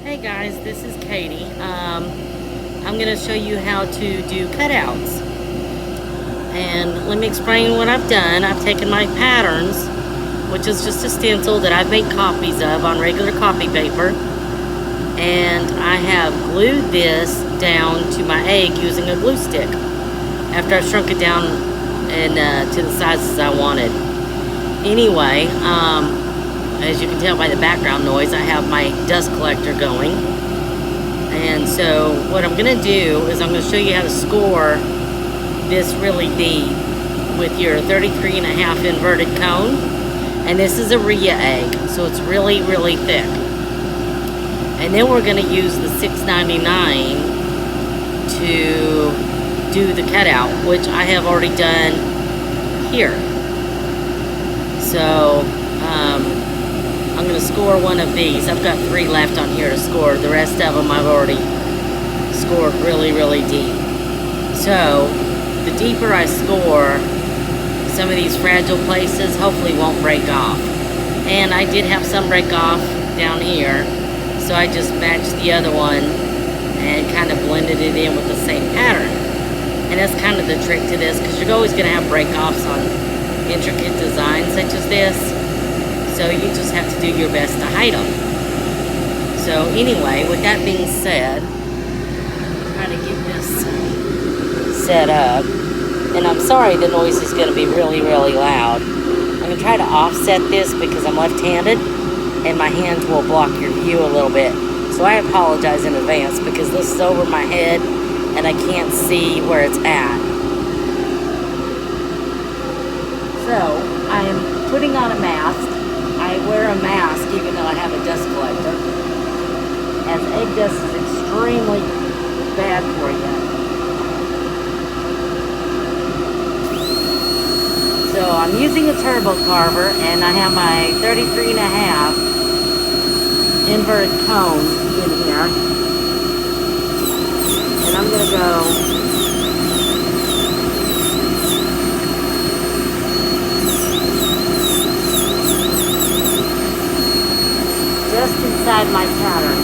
Hey guys, this is Katie. I'm going to show you how to do cutouts. And let me explain what I've done. I've taken my patterns, which is just a stencil that I've made copies of on regular copy paper, and I have glued this down to my egg using a glue stick after I've shrunk it down and to the sizes I wanted. Anyway, as you can tell by the background noise, I have my dust collector going. And so what I'm going to do is I'm going to show you how to score this really deep with your 33.5 inverted cone. And this is a Rhea egg, so it's really, really thick. And then we're going to use the $6.99 to do the cutout, which I have already done here. So, I'm going to score one of these. I've got 3 left on here to score. The rest of them I've already scored really, really deep. So, the deeper I score, some of these fragile places hopefully won't break off. And I did have some break off down here, so I just matched the other one and kind of blended it in with the same pattern. And that's kind of the trick to this, because you're always going to have break-offs on intricate designs such as this. So you just have to do your best to hide them. So anyway, with that being said, try to get this set up. And I'm sorry the noise is going to be really, really loud. I'm going to try to offset this because I'm left-handed and my hands will block your view a little bit. So I apologize in advance because this is over my head and I can't see where it's at. So I am putting on a mask. I wear a mask even though I have a dust collector, as egg dust is extremely bad for you. So I'm using a turbo carver, and I have my 33.5 inverted cone in here, and I'm going to go just inside my pattern.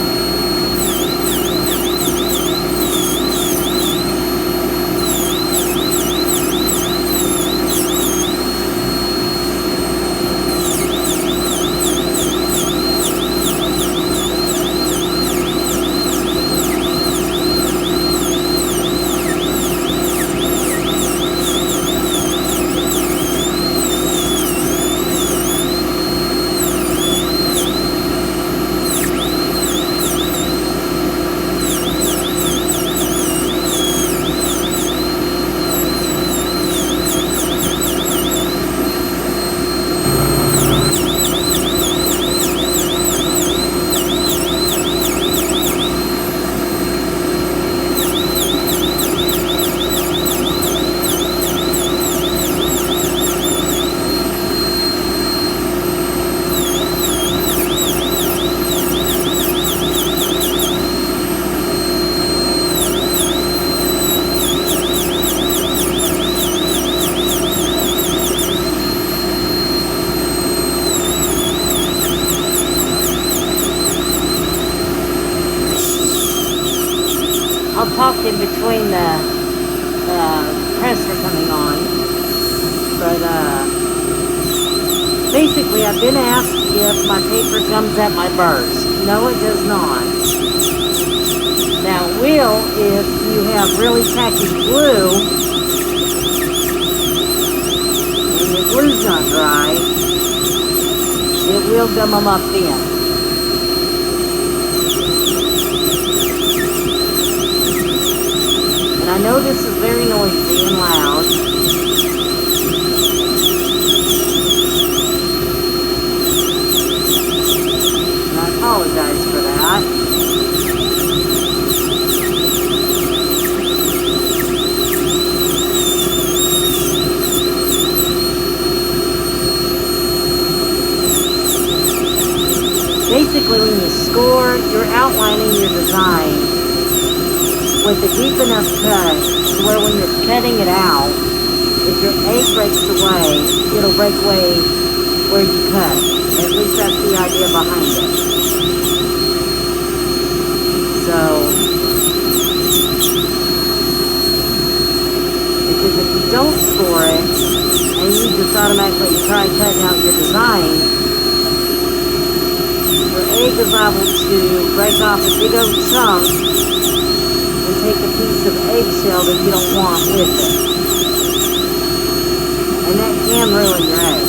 I'll talk in between the presser coming on, but basically I've been asked if my paper comes at my burrs. No, it does not. Now it will if you have really tacky glue and your glue's not dry. It will gum them up then. I know this is very noisy and loud. And I apologize for that. Basically, when you score, you're outlining your design with a deep enough cut to where when you're cutting it out, if your egg breaks away, it'll break away where you cut. At least that's the idea behind it. exactly try cutting out your design, your egg is liable to break off a big old chunk and take a piece of eggshell that you don't want with it. And that can ruin your egg.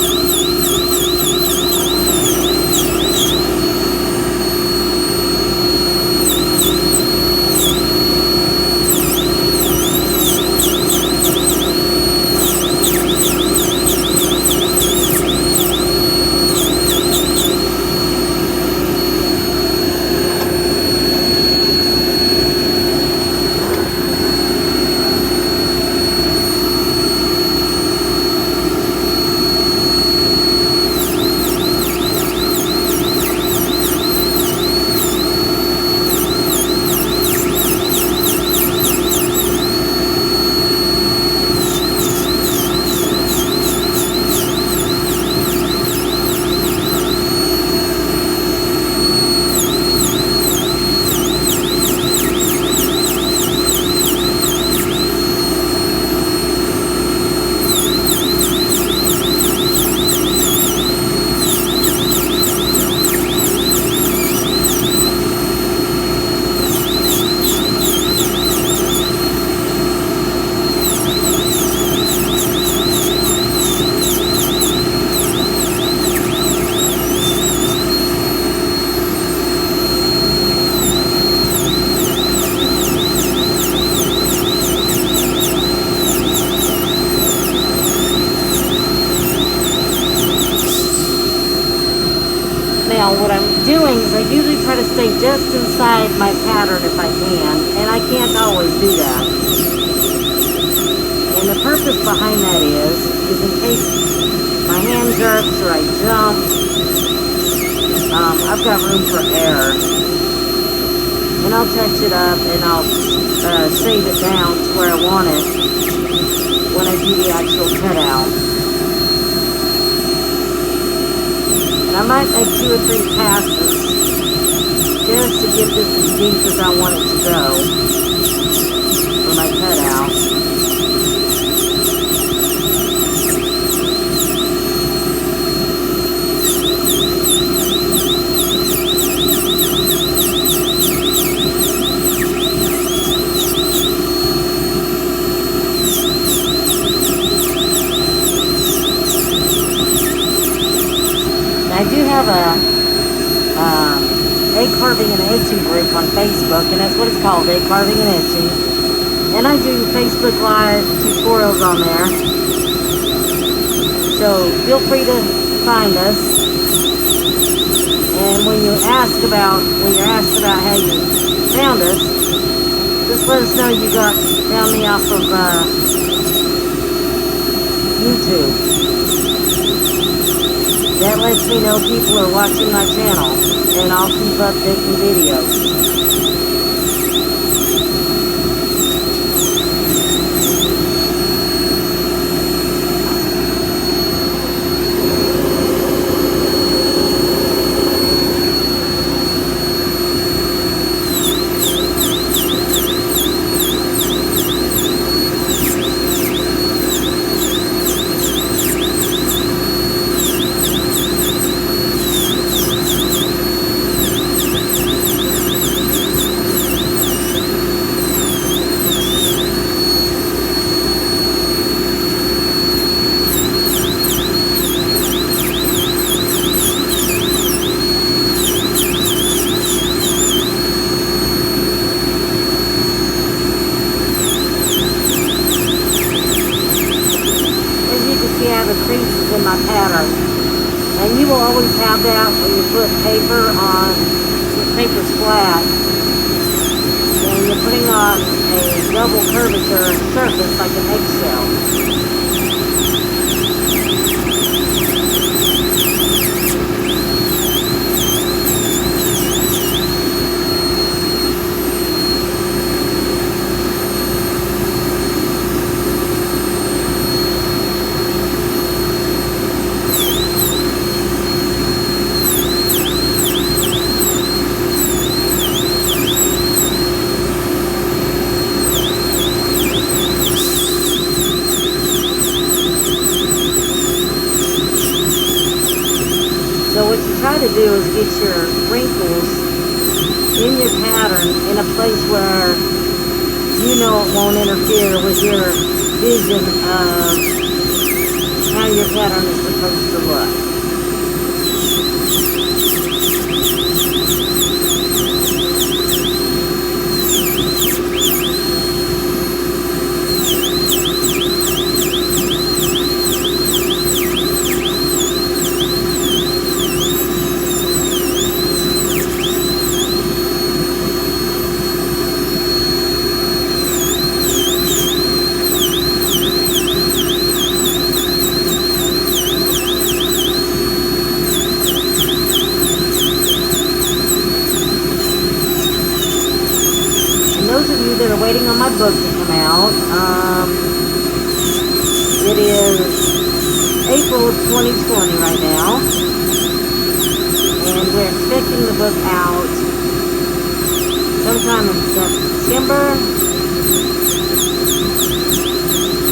Now what I'm doing is I usually try to stay just inside my pattern if I can, and I can't always do that. And the purpose behind that is in case my hand jerks or I jump, I've got room for error. And I'll touch it up and I'll shave it down to where I want it when I do the actual cutout. I might make 2 or 3 passes just to get this as deep as I want it to go for my cutout. I do have a egg carving and etching group on Facebook, and that's what it's called, egg carving and etching. And I do Facebook Live tutorials on there. So feel free to find us. And when you're asked about how you found us, just let us know you found me off of YouTube. That lets me know people are watching my channel, and I'll keep updating videos. Creases in my pattern, and you will always have that when you put paper on, this paper's flat, and you're putting on a double curvature surface like an eggshell. pattern in a place where you know it won't interfere with your vision of how your pattern is supposed to look. That are waiting on my book to come out. It is April 2020 right now, and we're expecting the book out sometime in September,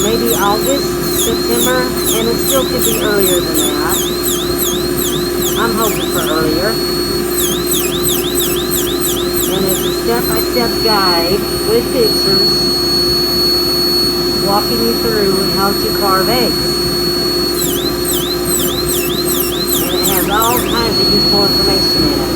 maybe August, September, and it still could be earlier than that. I'm hoping for earlier. And it's a step-by-step guide with pictures walking you through how to carve eggs. And it has all kinds of useful information in it.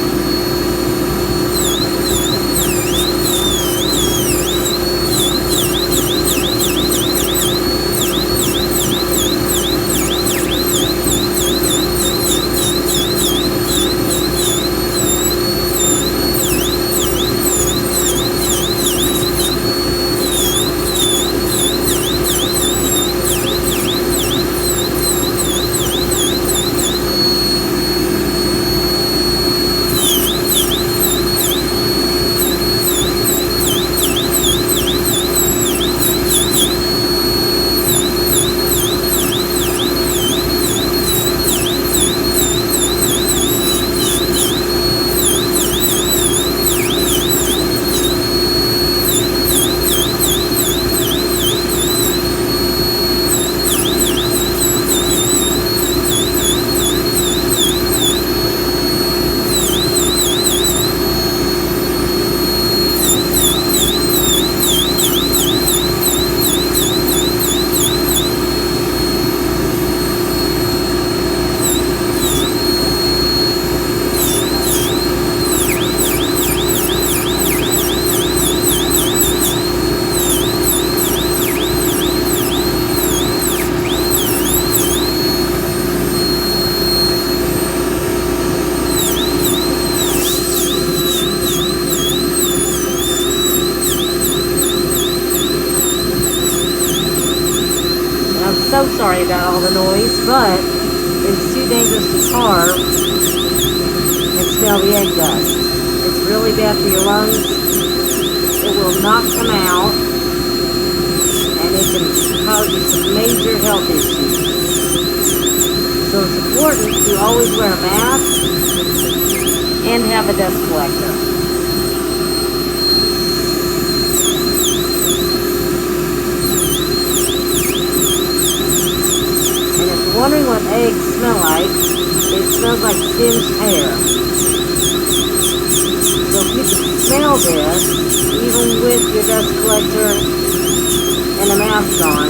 So sorry about all the noise, but it's too dangerous to carve and smell the egg dust. It's really bad for your lungs. It will not come out, and it can cause you some major health issues. So it's important to always wear a mask and have a dust collector. Wondering what eggs smell like, it smells like singed hair. So if you can smell this, even with your dust collector and a mask on,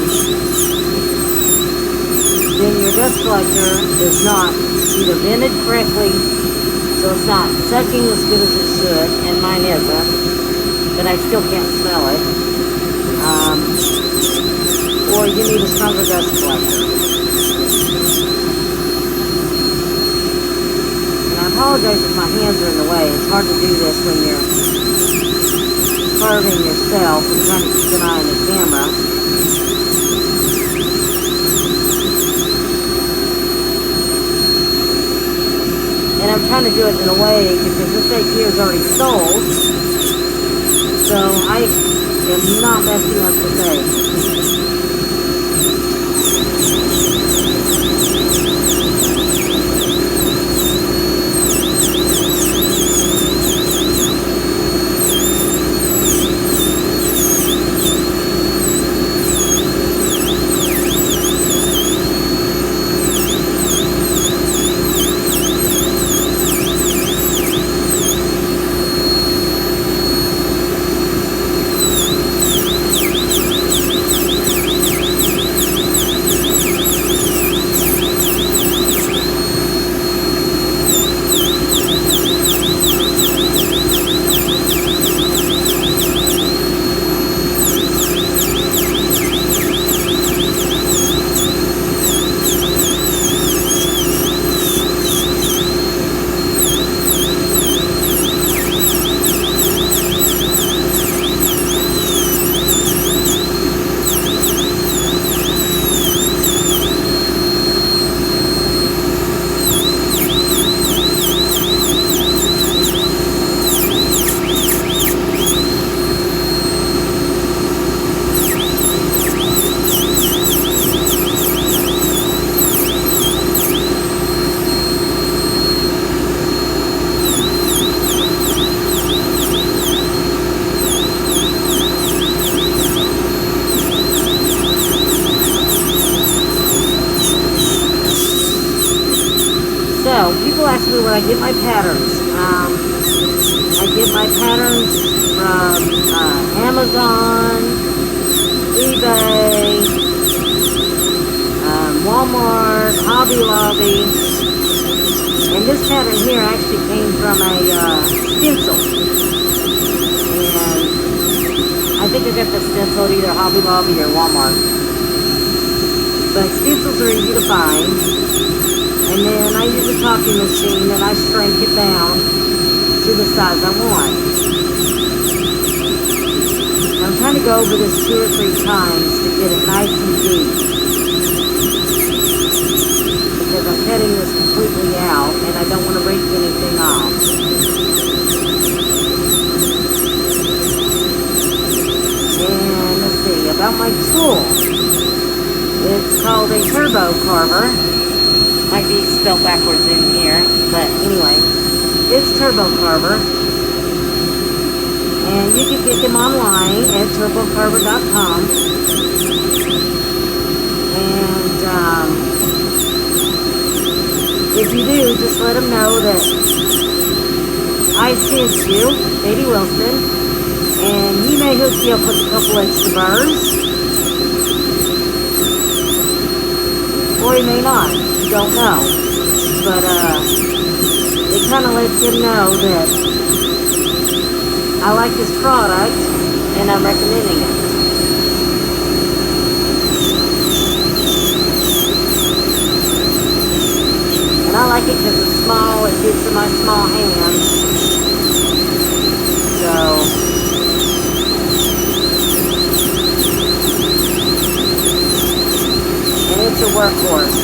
then your dust collector is not either vented correctly, so it's not sucking as good as it should, and mine isn't, but I still can't smell it. Or you need a stronger dust collector. I apologize if my hands are in the way. It's hard to do this when you're carving yourself and trying to keep an eye on the camera. And I'm trying to do it in a way because this egg here is already sold, so I am not messing up this egg. get my patterns. I get my patterns from Amazon, eBay, Walmart, Hobby Lobby. And this pattern here actually came from a stencil. And I think I got the stencil at either Hobby Lobby or Walmart. But stencils are easy to find. And then I use a copy machine and I shrink it down to the size I want. I'm trying to go over this 2 or 3 times to get it nice and deep. Because I'm cutting this completely out and I don't want to break anything off. And let's see, about my tool. It's called a turbo carver. Might be spelled backwards in here, but anyway, it's turbo carver. And you can get them online at turbocarver.com. And if you do, just let them know that I sent you, Katie Wilson, and he may hook you up with a couple extra burrs, or he may not. You don't know. But it kind of lets him know that I like this product and I'm recommending it. And I like it because it's small, it fits in my small hands. So and it's a workhorse.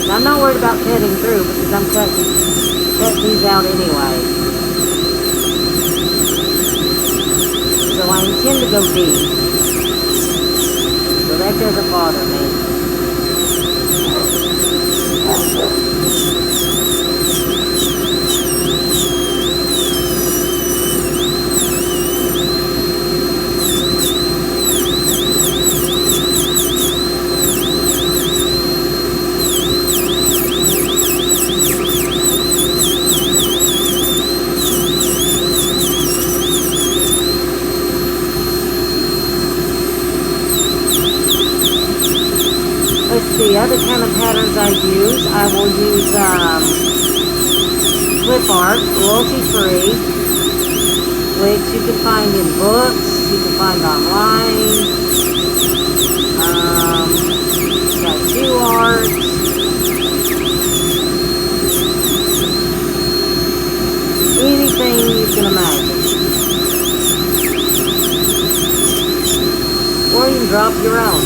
I'm not worried about cutting through because I'm cutting these out anyway. So I intend to go deep. So that doesn't bother me. The other kind of patterns I use, I will use clip art, royalty free, which you can find in books, you can find online. Tattoo art. Anything you can imagine. Or you can drop your own.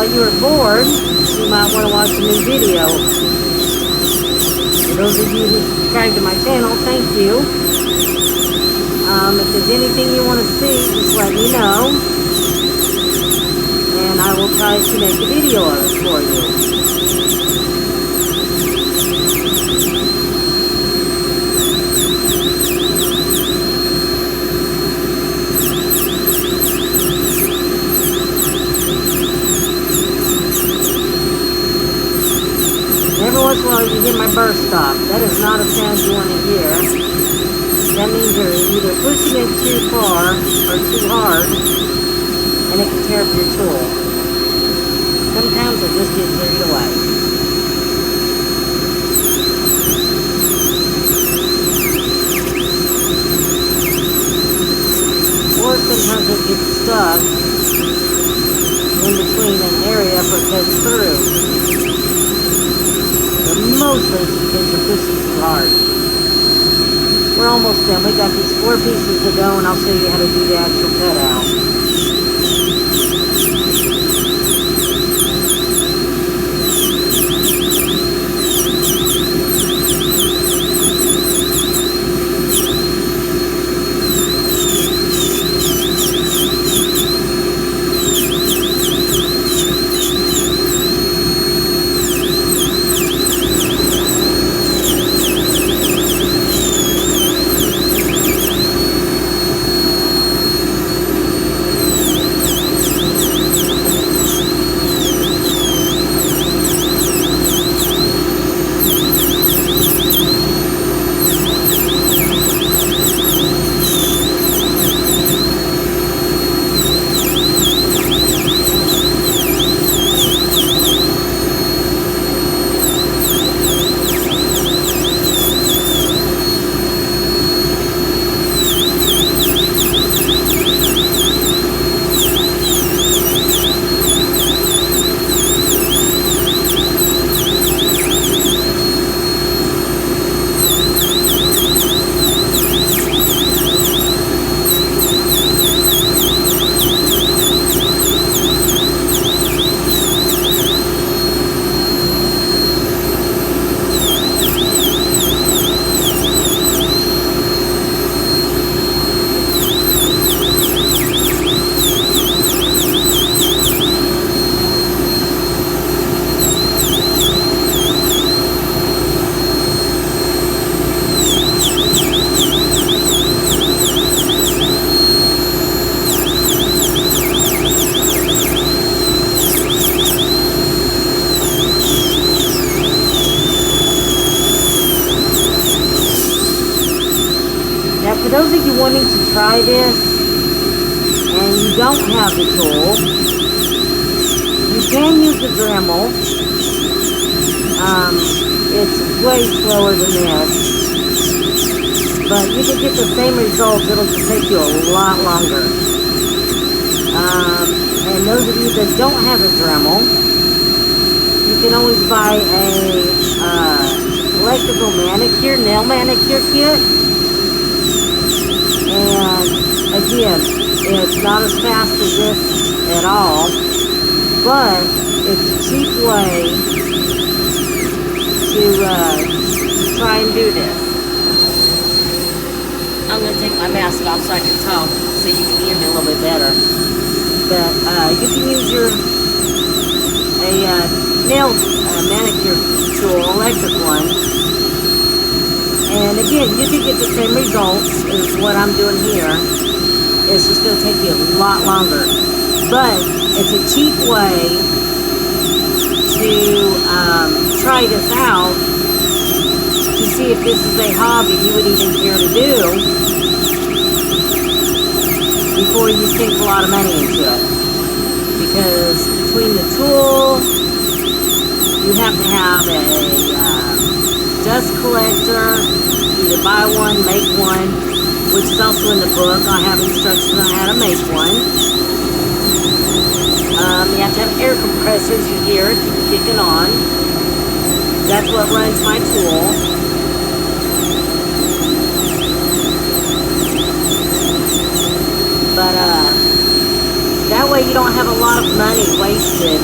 while you are bored, you might want to watch a new video. For those of you who subscribe to my channel, thank you. If there's anything you want to see, just let me know. And I will try to make a video of it for you. Every once in a while you hear my burst stop. That is not a sound you want to hear. That means you're either pushing it too far or too hard, and it can tear up your tool. Sometimes it just gets carried away. Or sometimes it gets stuck in between an area for it goes through. Mostly it's because you're pushing too hard. We're almost done. We got these 4 pieces to go, and I'll show you how to do the actual cutout. For those of you wanting to try this and you don't have the tool, you can use the Dremel. It's way slower than this, but you can get the same results. It'll just take you a lot longer. And those of you that don't have a Dremel, you can always buy a electrical manicure, nail manicure kit. And again, it's not as fast as this at all, but it's a cheap way to try and do this. I'm going to take my mask off so I can talk, so you can hear me a little bit better. But you can use a nail manicure tool, electric one. And again, you can get the same results as what I'm doing here. It's just going to take you a lot longer. But it's a cheap way to try this out to see if this is a hobby you would even care to do before you sink a lot of money into it. Because between the tool, you have to have a dust collector. Either buy one, make one, which is also in the book. I have instructions on how to make one. You have to have air compressors. You hear it kicking on. That's what runs my tool. But that That way you don't have a lot of money wasted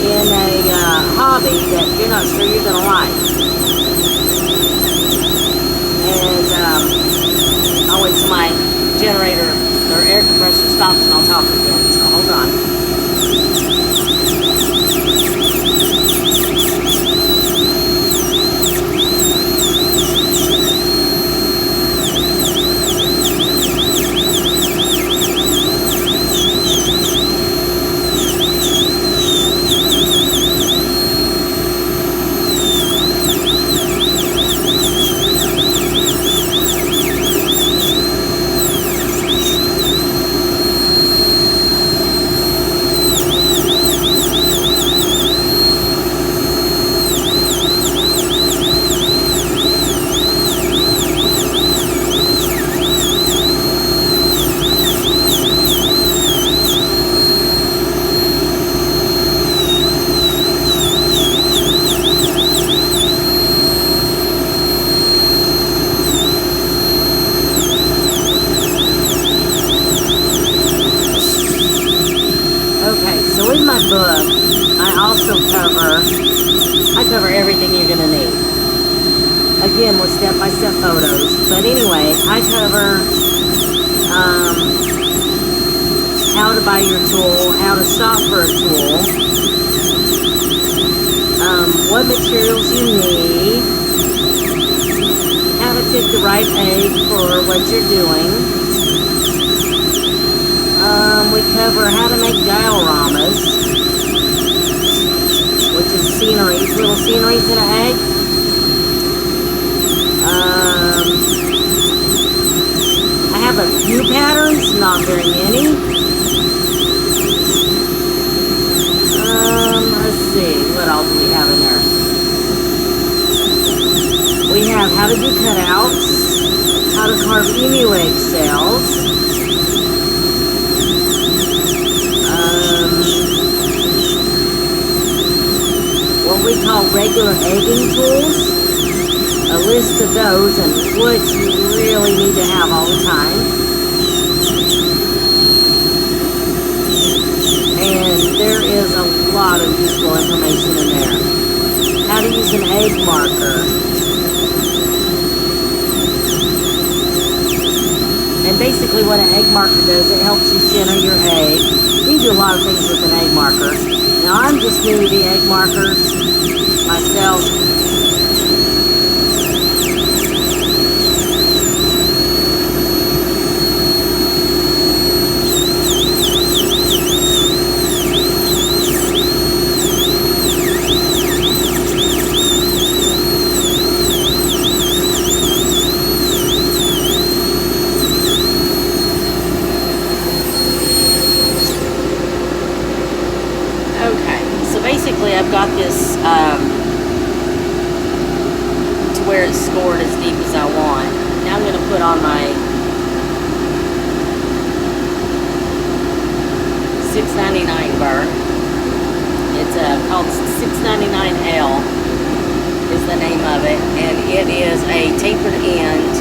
in a hobby that you're not sure you're going to like. And I'll wait till my generator or air compressor stops and I'll talk again. So hold on. Book, I also cover everything you're going to need. Again, with step-by-step photos. But anyway, I cover how to buy your tool, how to shop for a tool, what materials you need, how to pick the right egg for what you're doing. We cover how to make dioramas, which is sceneries, little sceneries in an egg. I have a few patterns, not very many. Let's see, what else do we have in there? We have how to do cutouts, how to carve emu eggshells, what we call regular egging tools, a list of those and what you really need to have all the time. And there is a lot of useful information in there. How to use an egg marker. And basically what an egg marker does, it helps you center your egg. You can do a lot of things with an egg marker. Now I'm just new to the egg markers myself. I've got this to where it's scored as deep as I want. Now I'm going to put on my $6.99 burr. It's called 699L is the name of it, and it is a tapered end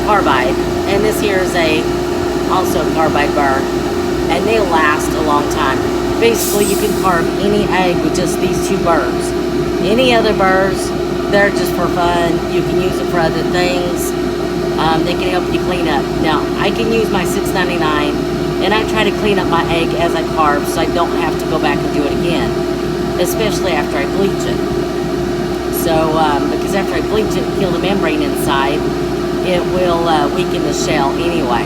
carbide, and this here is a also carbide burr, and they'll last a long time. Basically, you can carve any egg with just these two burrs. Any other burrs, they're just for fun. You can use them for other things. They can help you clean up. Now, I can use my $6.99, and I try to clean up my egg as I carve so I don't have to go back and do it again, especially after I bleach it. So, because after I bleach it and kill the membrane inside, it will weaken the shell anyway.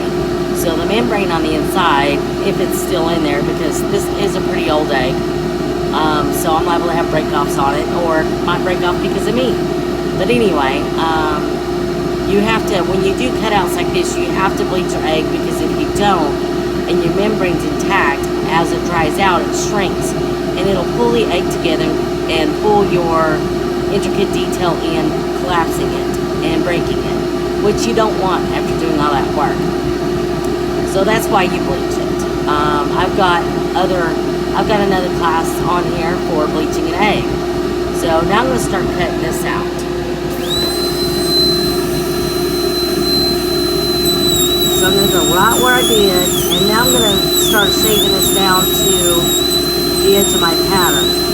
So the membrane on the inside, if it's still in there, because this is a pretty old egg, so I'm liable to have break-offs on it, or might break off because of me. But anyway, you have to, when you do cutouts like this, you have to bleach your egg, because if you don't, and your membrane's intact, as it dries out, it shrinks, and it'll pull the egg together and pull your intricate detail in, collapsing it and breaking it, which you don't want after doing all that work. So that's why you bleach it. I've got another class on here for bleaching an egg. So now I'm going to start cutting this out. So I'm gonna go right where I did, and now I'm gonna start shaving this down to the edge of my pattern.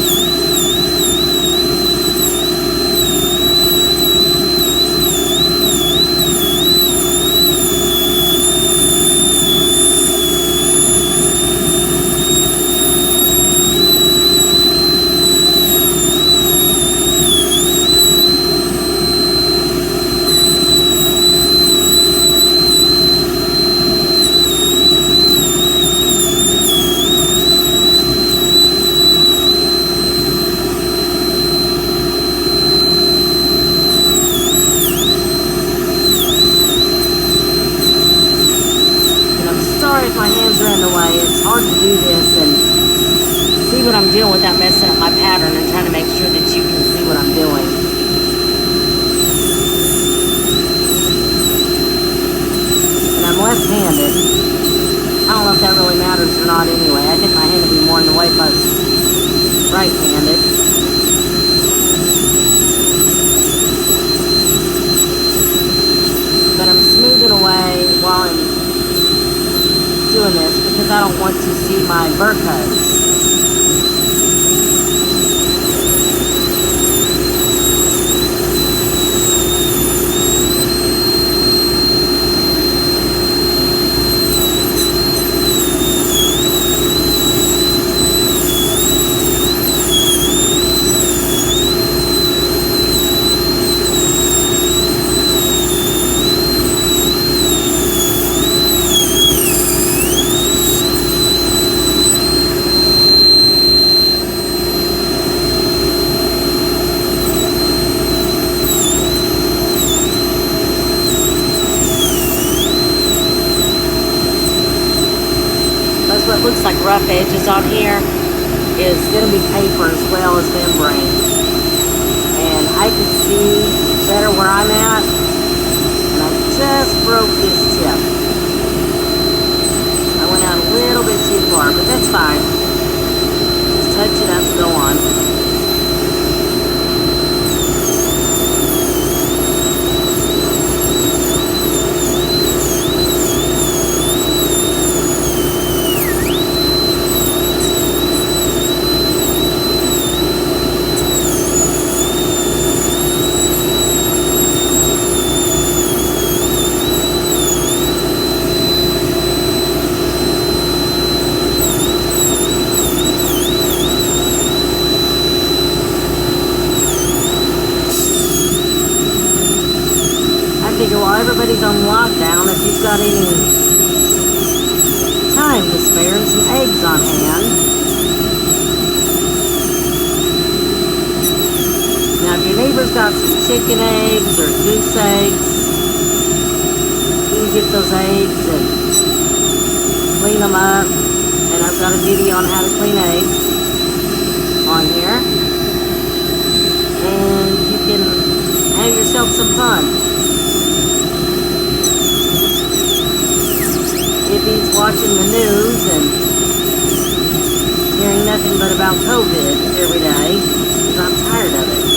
Sorry if my hands are in the way. It's hard to do this and see what I'm doing without messing up my pattern and trying to make sure that you can see what I'm doing. And I'm left-handed. I don't know if that really matters or not anyway. I think my hand would be more in the way if I was right-handed. But I'm smoothing away while I'm doing this because I don't want to see my burr cuts. What looks like rough edges on here is going to be paper as well as membrane. And I can see better where I'm at. And I just broke this tip. I went out a little bit too far, but that's fine. Just touch it up and go on. While everybody's on lockdown, if you've got any time to spare and some eggs on hand. Now if your neighbor's got some chicken eggs or goose eggs, you can get those eggs and clean them up. And I've got a video on how to clean eggs on here. And you can have yourself some fun. If he's watching the news and hearing nothing but about COVID every day, because I'm tired of it.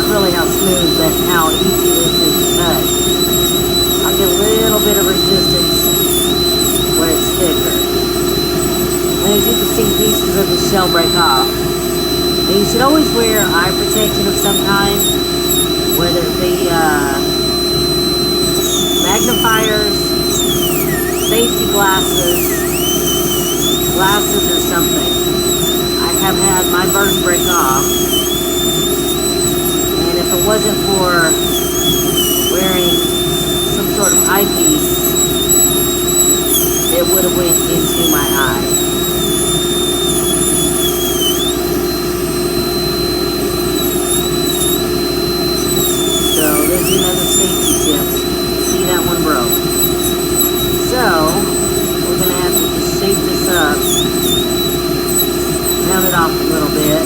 not really how smooth, but how easy this is to cut. I'll get a little bit of resistance where it's thicker. And as you can see, pieces of the shell break off. And you should always wear eye protection of some kind, whether it be magnifiers, safety glasses or something. I have had my birds break off, and if it wasn't for wearing some sort of eyepiece, it would have went into my eye. So there's another safety tip. See, that one broke. So we're gonna have to just shape this up, round it off a little bit.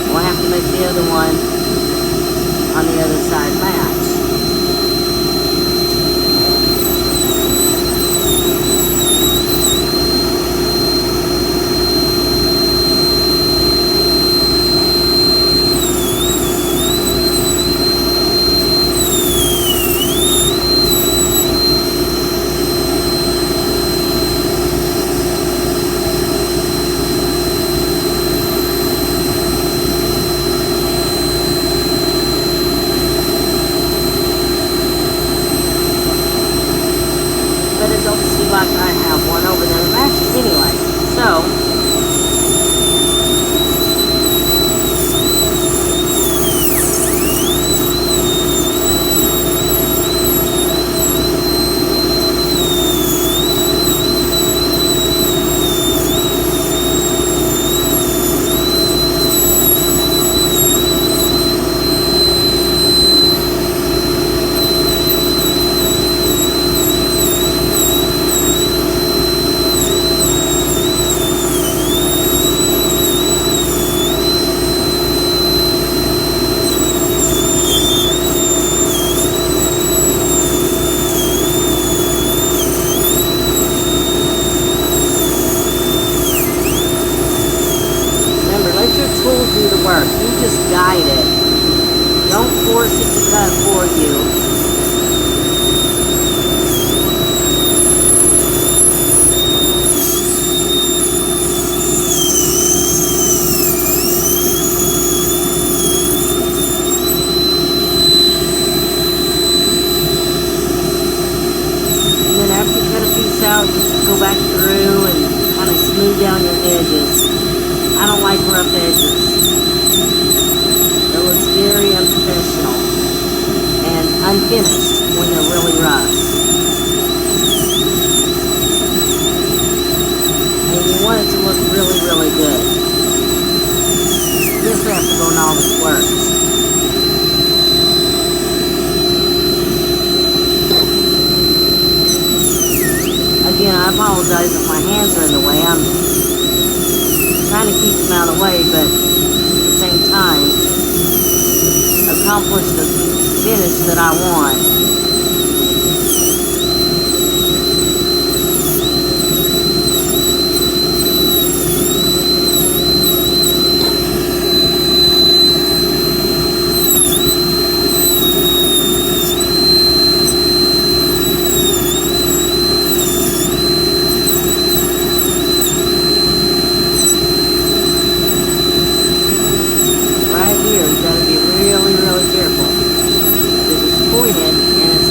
We'll have to make the other one on the other side match. Like I have one over there that matches anyway. So tools do the work. You just guide it. Don't force it to cut for you. And then after you cut a piece out, you just go back through and kind of smooth down your edges. I don't like rough edges. It looks very unprofessional and unfinished when they're really rough. And you want it to look really, really good. This has to go in all this work. Again, I apologize if my hands are in the way. I'm trying to keep them out of the way, but at the same time, accomplish the finish that I want. Right here, you gotta be really, really careful. Because it's pointed and it's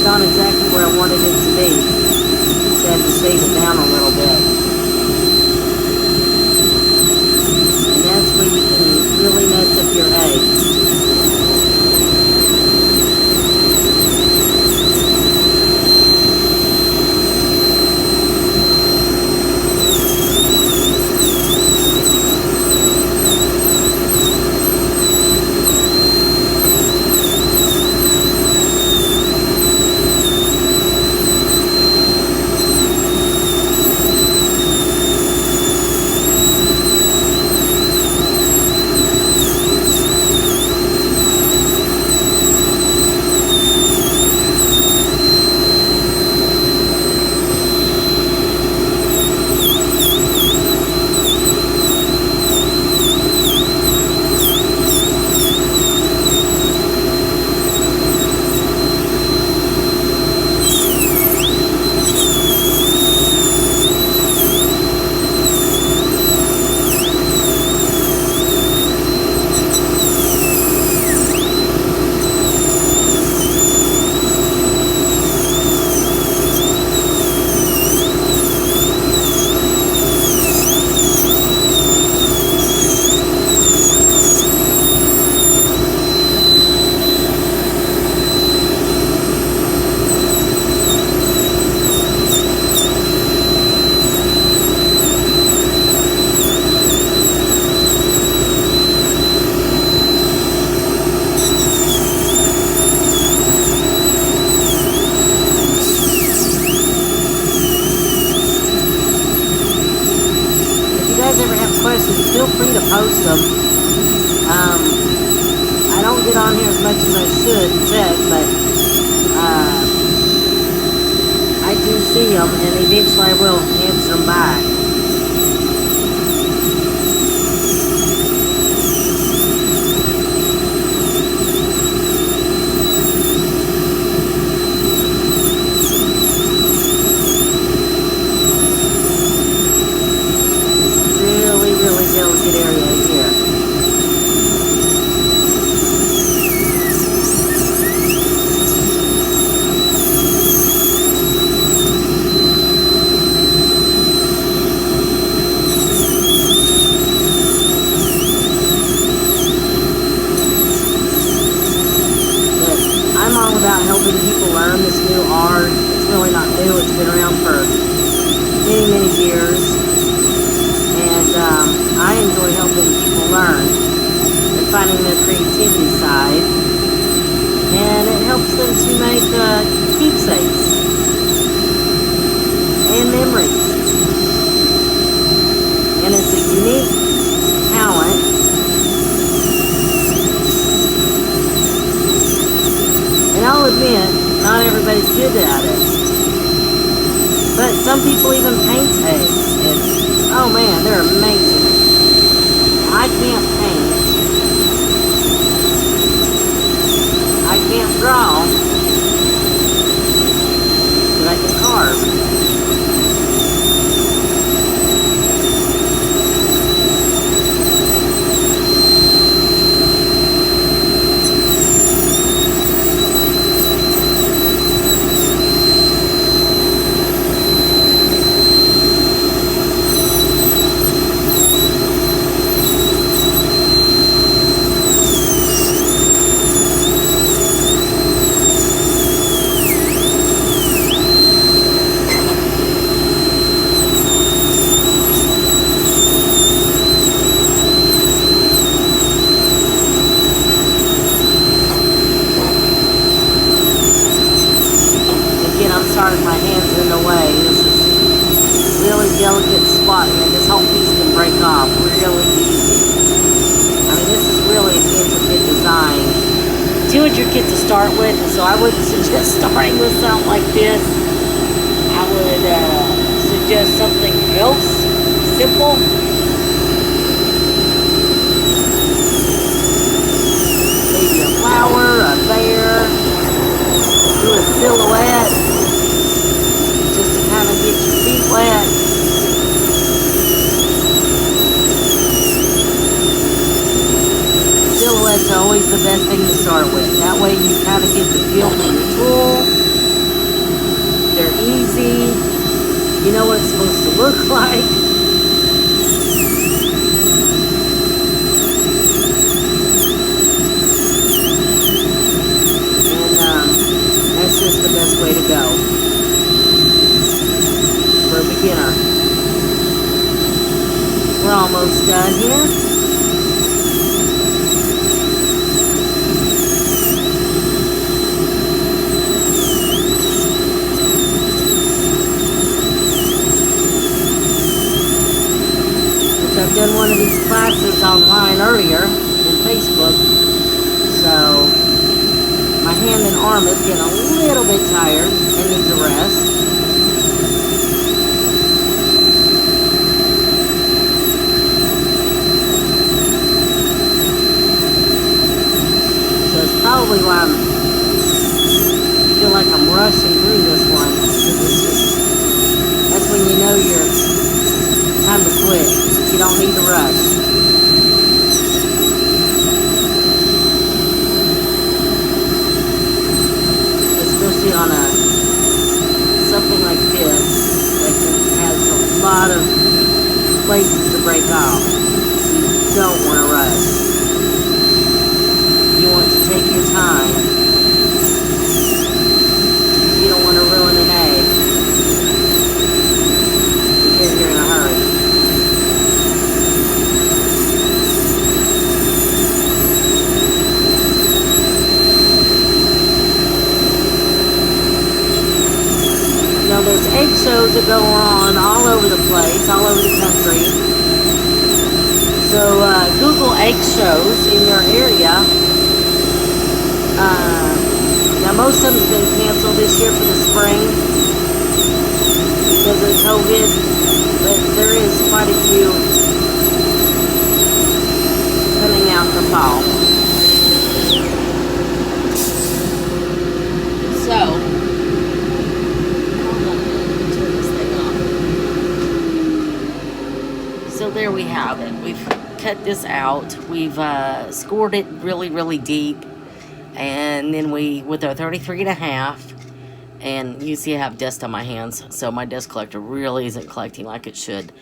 much as I should check, but I do see them, and eventually I will answer them back. Really delicate area here. But I'm all about helping people learn this new art. It's really not new. It's been around for many, many years. I enjoy helping people learn and finding their creativity side, and it helps them to make keepsakes and memories. And it's a unique talent. And I'll admit, not everybody's good at it. But some people even paint eggs, and oh man, they're amazing. I can't paint. I can't draw. But I can carve. Sorry, my hand's in the way. This is a really delicate spot here. This whole piece can break off really easy. I mean, this is really an intricate design. Too intricate to start with, so I wouldn't suggest starting with something like this. I would suggest something else, simple. Maybe a flower, a bear, do a silhouette. Just to kind of get your feet wet. Silhouettes are always the best thing to start with. That way you kind of get the feel for your tool. They're easy. You know what it's supposed to look like. And that's just the best way to go. For a beginner. We're almost done here. Which I've done one of these classes online earlier in Facebook. So my hand and arm is getting a little bit tired and needs a rest. Probably why I feel like I'm rushing through this one, because it's just, that's when you know you're time to quit. You don't need to rush. Especially on something like this that has a lot of places to break off. You don't want to rush. You want to take your time. You don't want to ruin an egg because you're in a hurry. You know, there's egg shows that go on all over the place, all over the country. So Google egg shows in your area. Now most of them's been canceled this year for the spring because of COVID, but there is quite a few coming out for fall. So, hold on a minute, let me turn this thing off. So there we have it. We've cut this out. We've scored it really, really deep. And then with our 33.5, and you see I have dust on my hands, so my dust collector really isn't collecting like it should.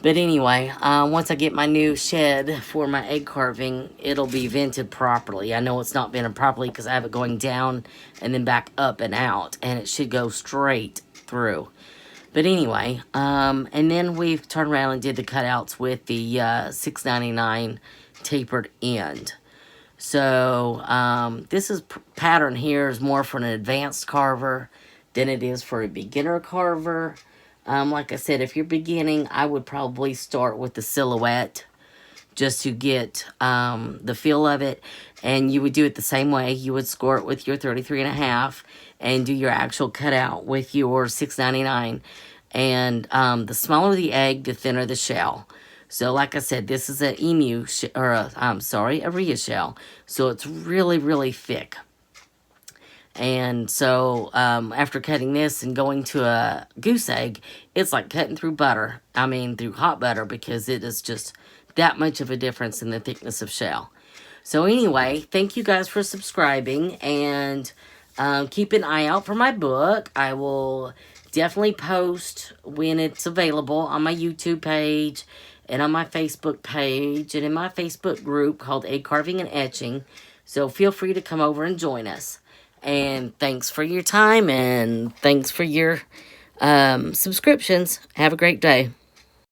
But anyway, once I get my new shed for my egg carving, it'll be vented properly. I know it's not vented properly because I have it going down and then back up and out, and it should go straight through. But anyway, and then we've turned around and did the cutouts with the $6.99 tapered end. So this pattern here is more for an advanced carver than it is for a beginner carver. Like I said, if you're beginning, I would probably start with the silhouette just to get the feel of it. And you would do it the same way. You would score it with your 33.5 and do your actual cutout with your $6.99. And the smaller the egg, the thinner the shell. So like I said, this is an a Rhea shell. So it's really, really thick. And so after cutting this and going to a goose egg, it's like cutting through butter. I mean, through hot butter, because it is just that much of a difference in the thickness of shell. So anyway, thank you guys for subscribing, and keep an eye out for my book. I will definitely post when it's available on my YouTube page and on my Facebook page and in my Facebook group called Egg Carving and Etching. So feel free to come over and join us. And thanks for your time, and thanks for your subscriptions. Have a great day.